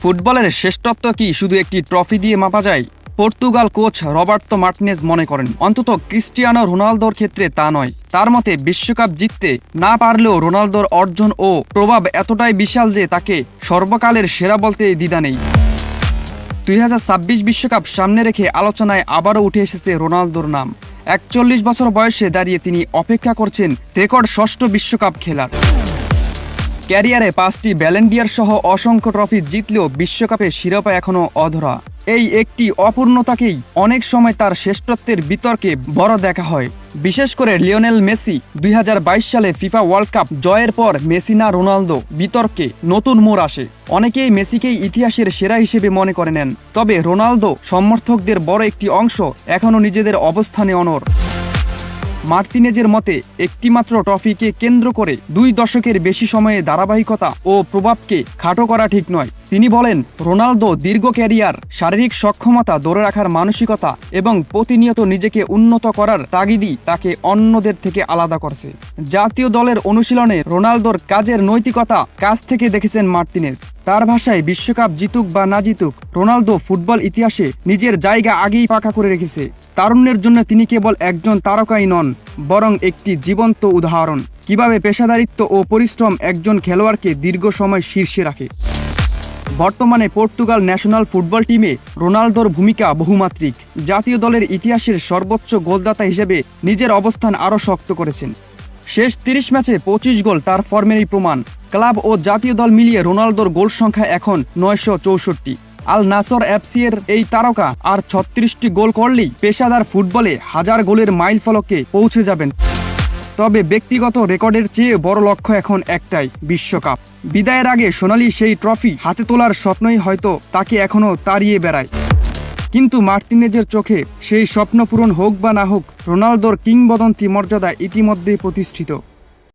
ফুটবলের শ্রেষ্ঠত্ব কি শুধু একটি ট্রফি দিয়ে মাপা যায়? পর্তুগাল কোচ রবার্তো মার্টিনেজ মনে করেন অন্তত ক্রিস্টিয়ানো রোনালদোর ক্ষেত্রে তা নয়। তার মতে বিশ্বকাপ জিততে না পারলেও রোনালদোর অর্জন ও প্রভাব এতটাই বিশাল যে তাকে সর্বকালের সেরা বলতে দ্বিধা নেই। 2026 বিশ্বকাপ সামনে রেখে আলোচনায় আবারও উঠে এসেছে রোনালদোর নাম। 41 বছর বয়সে দাঁড়িয়ে তিনি অপেক্ষা করছেন রেকর্ড ষষ্ঠ বিশ্বকাপ খেলার। ক্যারিয়ারে 5টি ব্যালন ডি'অর সহ অসংখ্য ট্রফি জিতলেও বিশ্বকাপে শিরোপা এখনও অধরা। এই একটি অপূর্ণতাকেই অনেক সময় তার শ্রেষ্ঠত্বের বিতর্কে বড় দেখা হয়। বিশেষ করে লিওনেল মেসি 2022 সালে ফিফা ওয়ার্ল্ড কাপ জয়ের পর মেসি না রোনালদো বিতর্কে নতুন মোড় আসে। অনেকেই মেসিকেই ইতিহাসের সেরা হিসেবে মনে করে নেন, তবে রোনালদো সমর্থকদের বড় একটি অংশ এখনও নিজেদের অবস্থানে অনড়। মার্তিনেজের মতে একটিমাত্র ট্রফিকে কেন্দ্র করে 2 দশকের বেশি সময়ে ধারাবাহিকতা ও প্রভাবকে খাটো করা ঠিক নয়। তিনি বলেন, রোনালদো দীর্ঘ ক্যারিয়ার, শারীরিক সক্ষমতা ধরে রাখার মানসিকতা এবং প্রতিনিয়ত নিজেকে উন্নত করার তাগিদই তাকে অন্যদের থেকে আলাদা করছে। জাতীয় দলের অনুশীলনে রোনালদোর কাজের নৈতিকতা কাছ থেকে দেখেছেন মার্তিনেজ। তার ভাষায়, বিশ্বকাপ জিতুক বা না জিতুক, রোনালদো ফুটবল ইতিহাসে নিজের জায়গা আগেই পাকা করে রেখেছে। তারুণ্যের জন্য তিনি কেবল একজন তারকাই নন, বরং একটি জীবন্ত উদাহরণ কিভাবে পেশাদারিত্ব ও পরিশ্রম একজন খেলোয়াড়কে দীর্ঘ সময় শীর্ষে রাখে। বর্তমানে পর্তুগাল ন্যাশনাল ফুটবল টিমে রোনালদোর ভূমিকা বহুমাত্রিক। জাতীয় দলের ইতিহাসের সর্বোচ্চ গোলদাতা হিসেবে নিজের অবস্থান আরও শক্ত করেছেন। শেষ 30 ম্যাচে 25 গোল তার ফর্মেরই প্রমাণ। ক্লাব ও জাতীয় দল মিলিয়ে রোনালদোর গোল সংখ্যা এখন 964। আল নাসর এফসি এর এই তারকা আর 36টি গোল করলেই পেশাদার ফুটবলে 1000 গোলের মাইল ফলকে পৌঁছে যাবেন। তবে ব্যক্তিগত রেকর্ডের চেয়ে বড় লক্ষ্য এখন একটাই, বিশ্বকাপ। বিদায়ের আগে সোনালি সেই ট্রফি হাতে তোলার স্বপ্নই হয়তো তাকে এখনও তাড়িয়ে বেড়ায়। কিন্তু মার্তিনেজের চোখে সেই স্বপ্ন পূরণ হোক বা না হোক, রোনালদোর কিংবদন্তি মর্যাদা ইতিমধ্যেই প্রতিষ্ঠিত।